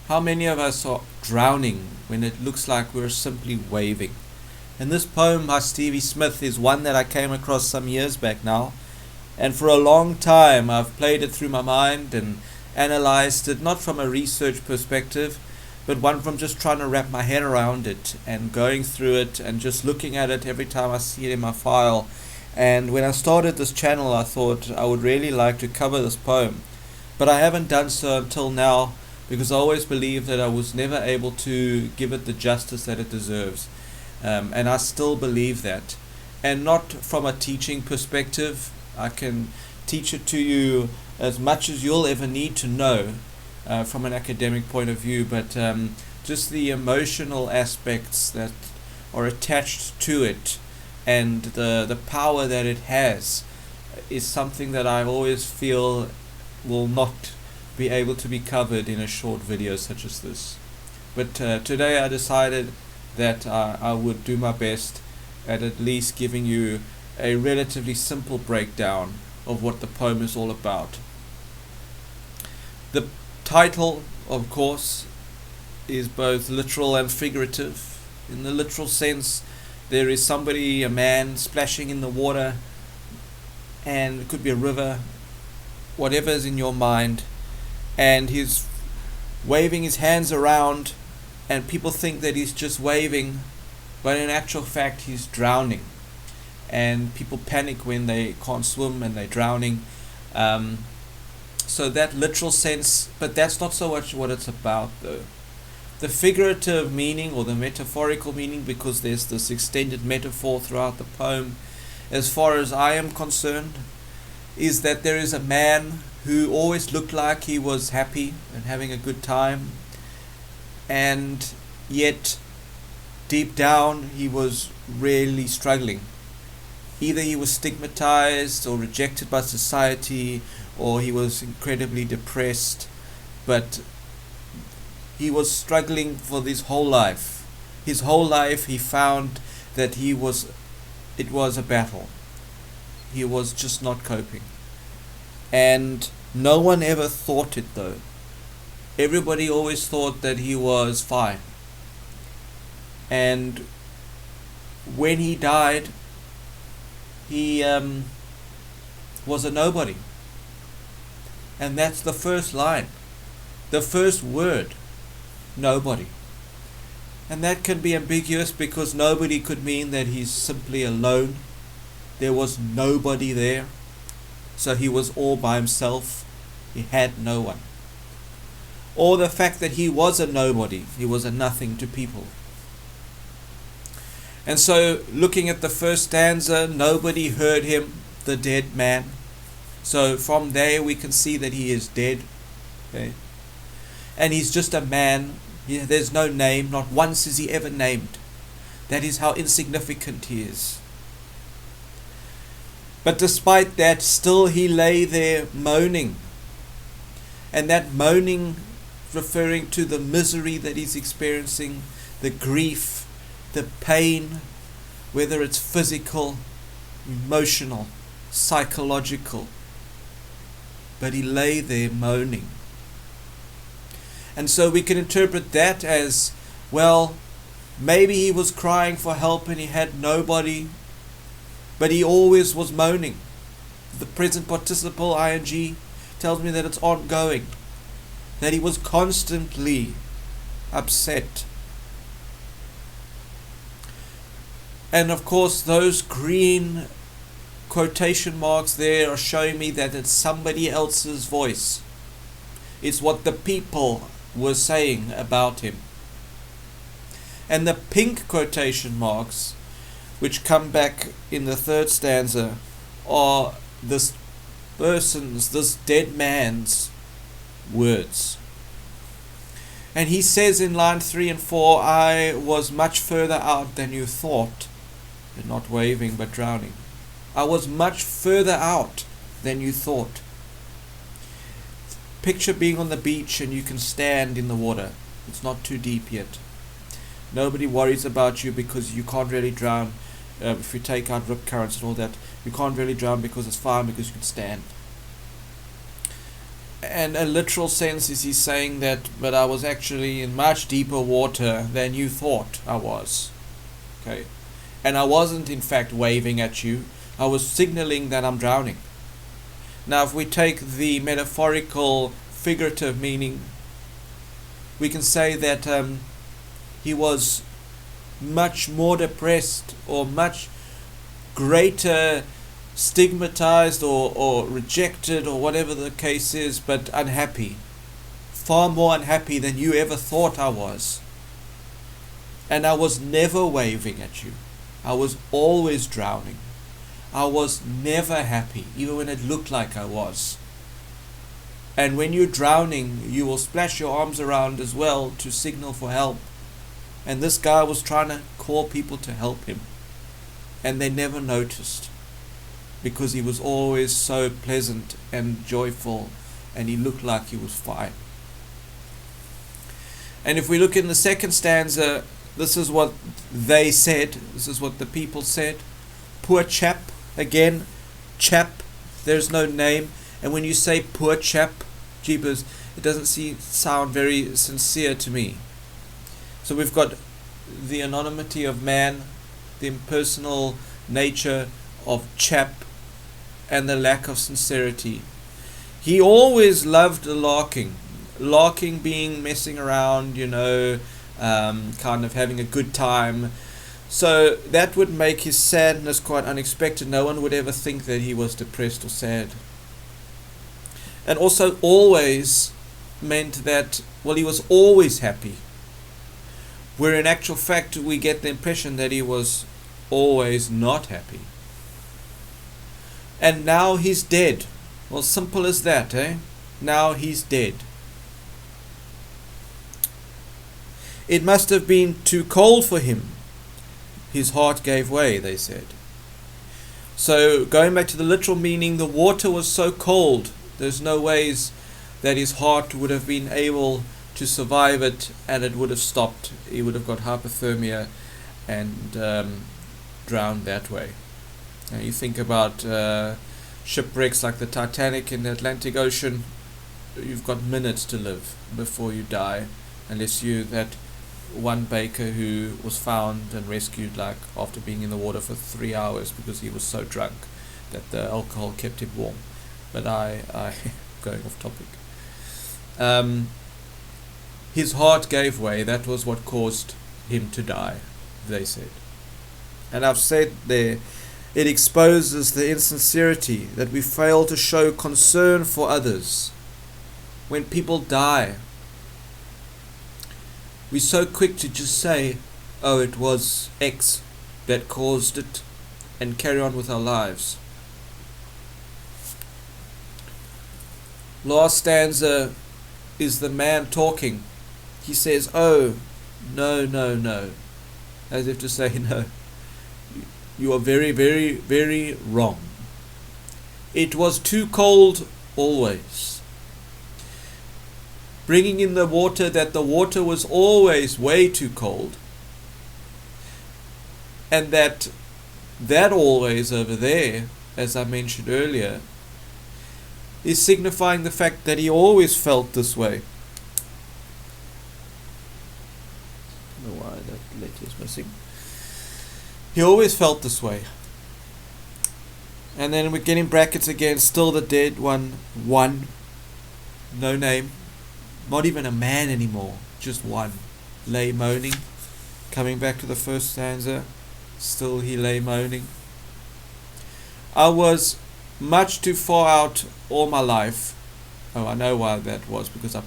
How many of us are drowning when it looks like we're simply waving? And this poem by Stevie Smith is one that I came across some years back now. And for a long time I've played it through my mind and analyzed it, not from a research perspective, but one from just trying to wrap my head around it and going through it and just looking at it every time I see it in my file. And when I started this channel, I thought I would really like to cover this poem. But I haven't done so until now, because I always believed that I was never able to give it the justice that it deserves. And I still believe that. And not from a teaching perspective. I can teach it to you as much as you'll ever need to know from an academic point of view, but just the emotional aspects that are attached to it and the power that it has is something that I always feel will not be able to be covered in a short video such as this. But today I decided that I would do my best at least giving you a relatively simple breakdown of what the poem is all about. The title, of course, is both literal and figurative. In the literal sense, there is somebody, a man, splashing in the water, and it could be a river, whatever is in your mind, and he's waving his hands around, and people think that he's just waving, but in actual fact he's drowning. And people panic when they can't swim and they're drowning. So that literal sense, but that's not so much what it's about though. The figurative meaning, or the metaphorical meaning, because there's this extended metaphor throughout the poem, as far as I am concerned, is that there is a man who always looked like he was happy and having a good time, and yet deep down he was really struggling. Either he was stigmatized or rejected by society, or he was incredibly depressed, but he was struggling for his whole life. His whole life he found that it was a battle. He was just not coping. And no one ever thought it though. Everybody always thought that he was fine. And when he died, he was a nobody. And that's the first line, the first word, nobody. And that can be ambiguous, because nobody could mean that he's simply alone. There was nobody there, so he was all by himself. He had no one. Or the fact that he was a nobody, he was a nothing to people. And so, looking at the first stanza, nobody heard him, the dead man. So from there we can see that he is dead. Okay? And he's just a man. There's no name. Not once is he ever named. That is how insignificant he is. But despite that, still he lay there moaning. And that moaning referring to the misery that he's experiencing, the grief, the pain, whether it's physical, emotional, psychological. But he lay there moaning. And so we can interpret that as, well, maybe he was crying for help and he had nobody, but he always was moaning. The present participle ing tells me that it's ongoing, that he was constantly upset. And of course those green quotation marks there are showing me that it's somebody else's voice. It's what the people were saying about him. And the pink quotation marks, which come back in the third stanza, are this person's, this dead man's words. And he says in line 3 and 4, I was much further out than you thought. And not waving but drowning. I was much further out than you thought. Picture being on the beach and you can stand in the water. It's not too deep yet. Nobody worries about you because you can't really drown. If you take out rip currents and all that, you can't really drown because it's fine, because you can stand. And a literal sense is he's saying that, but I was actually in much deeper water than you thought I was. Okay. And I wasn't in fact waving at you. I was signaling that I'm drowning. Now if we take the metaphorical, figurative meaning, we can say that he was much more depressed, or much greater stigmatized, or rejected, or whatever the case is, but unhappy. Far more unhappy than you ever thought I was. And I was never waving at you. I was always drowning. I was never happy, even when it looked like I was. And when you're drowning, you will splash your arms around as well to signal for help. And this guy was trying to call people to help him. And they never noticed. Because he was always so pleasant and joyful, and he looked like he was fine. And if we look in the second stanza, this is what they said. This is what the people said. Poor chap. Again, chap. There's no name. And when you say poor chap, jeepers, it doesn't sound very sincere to me. So we've got the anonymity of man, the impersonal nature of chap, and the lack of sincerity. He always loved larking. Larking being messing around, kind of having a good time. So that would make his sadness quite unexpected. No one would ever think that he was depressed or sad. And also always meant that, he was always happy. Where in actual fact we get the impression that he was always not happy. And now he's dead. Well, simple as that, eh? Now he's dead. It must have been too cold for him. His heart gave way, they said. So going back to the literal meaning, the water was so cold, there's no ways that his heart would have been able to survive it, and it would have stopped. He would have got hypothermia and drowned that way. Now you think about shipwrecks like the Titanic in the Atlantic Ocean. You've got minutes to live before you die, unless you're that one baker who was found and rescued after being in the water for 3 hours because he was so drunk that the alcohol kept him warm. But I going off topic. His heart gave way. That was what caused him to die, they said. And I've said there, it exposes the insincerity that we fail to show concern for others. When people die, we're so quick to just say, oh, it was X that caused it, and carry on with our lives. Last stanza is the man talking. He says, oh, no, no, no. As if to say, no, you are very, very, very wrong. It was too cold always. Bringing in the water, that the water was always way too cold. And that always over there, as I mentioned earlier, is signifying the fact that he always felt this way. I don't know why that letter is missing. He always felt this way. And then we get in brackets again, still the dead one, no name, not even a man anymore, just one, lay moaning. Coming back to the first stanza, still he lay moaning. I was much too far out all my life. Oh, I know why that was, because I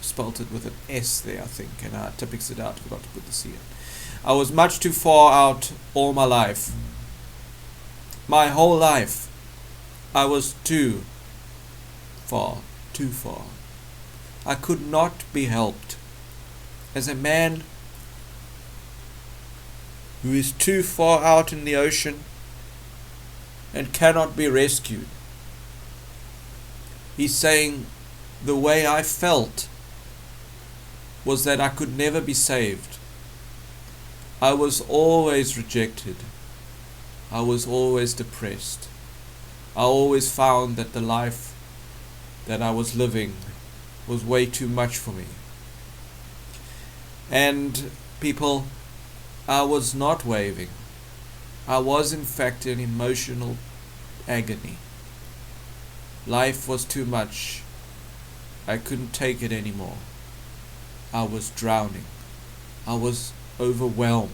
spelt it with an S there, I think, and I typixed it out, forgot to put the C in. I was much too far out all my life. My whole life, I was too far. I could not be helped. As a man who is too far out in the ocean and cannot be rescued, he's saying the way I felt was that I could never be saved. I was always rejected. I was always depressed. I always found that the life that I was living was way too much for me. And people, I was not waving. I was in fact in emotional agony. Life was too much. I couldn't take it anymore. I was drowning. I was overwhelmed.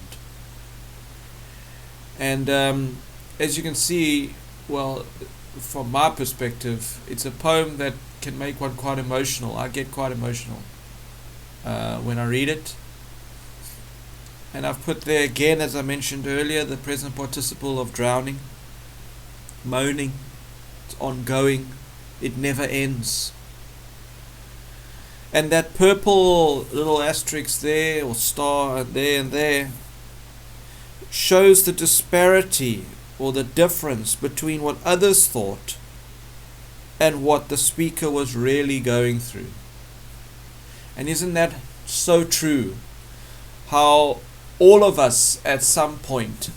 And as you can see, well, from my perspective, it's a poem that can make one quite emotional. I get quite emotional when I read it. And I've put there again, as I mentioned earlier, the present participle of drowning, moaning. It's ongoing. It never ends. And that purple little asterisk there, or star, and there, shows the disparity or the difference between what others thought and what the speaker was really going through. And isn't that so true? How all of us at some point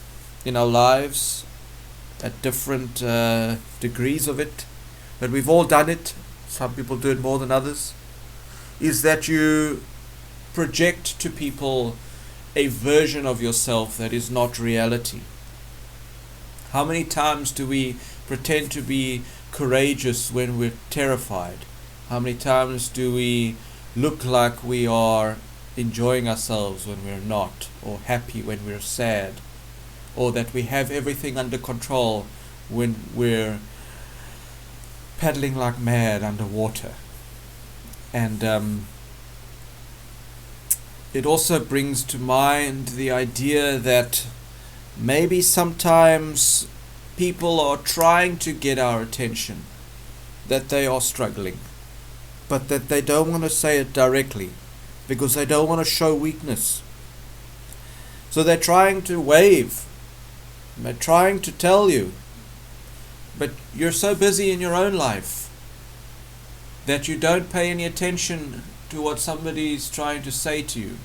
in our lives, at different degrees of it, but we've all done it, some people do it more than others, is that you project to people a version of yourself that is not reality. How many times do we pretend to be courageous when we're terrified? How many times do we look like we are enjoying ourselves when we're not, or happy when we're sad, or that we have everything under control when we're paddling like mad underwater? And it also brings to mind the idea that maybe sometimes people are trying to get our attention, that they are struggling, but that they don't want to say it directly because they don't want to show weakness. So they're trying to wave, they're trying to tell you, but you're so busy in your own life that you don't pay any attention to what somebody's trying to say to you.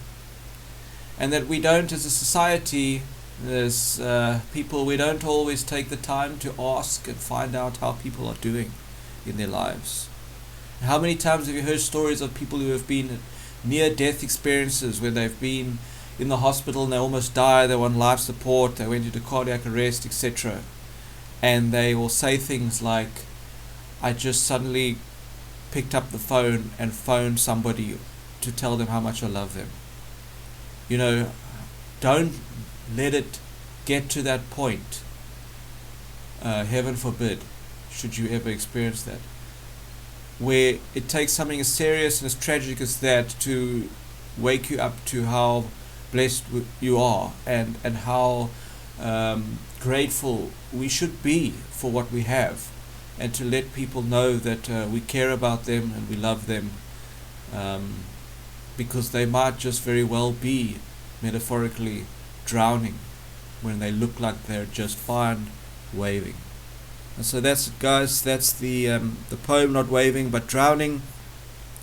And that we don't, as a society, as people, we don't always take the time to ask and find out how people are doing in their lives. How many times have you heard stories of people who have been near-death experiences where they've been in the hospital and they almost died, they were on life support, they went into cardiac arrest, etc. And they will say things like, I just suddenly picked up the phone and phoned somebody to tell them how much I love them. You know, don't let it get to that point. Heaven forbid, should you ever experience that, where it takes something as serious and as tragic as that to wake you up to how blessed you are, and how grateful we should be for what we have, and to let people know that we care about them and we love them, because they might just very well be metaphorically drowning when they look like they're just fine waving. And so that's it, guys. That's the poem Not Waving But Drowning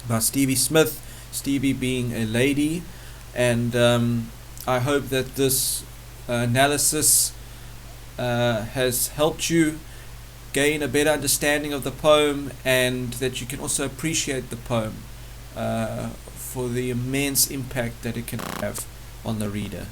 by Stevie Smith, Stevie being a lady. And I hope that this analysis has helped you gain a better understanding of the poem, and that you can also appreciate the poem for the immense impact that it can have on the reader.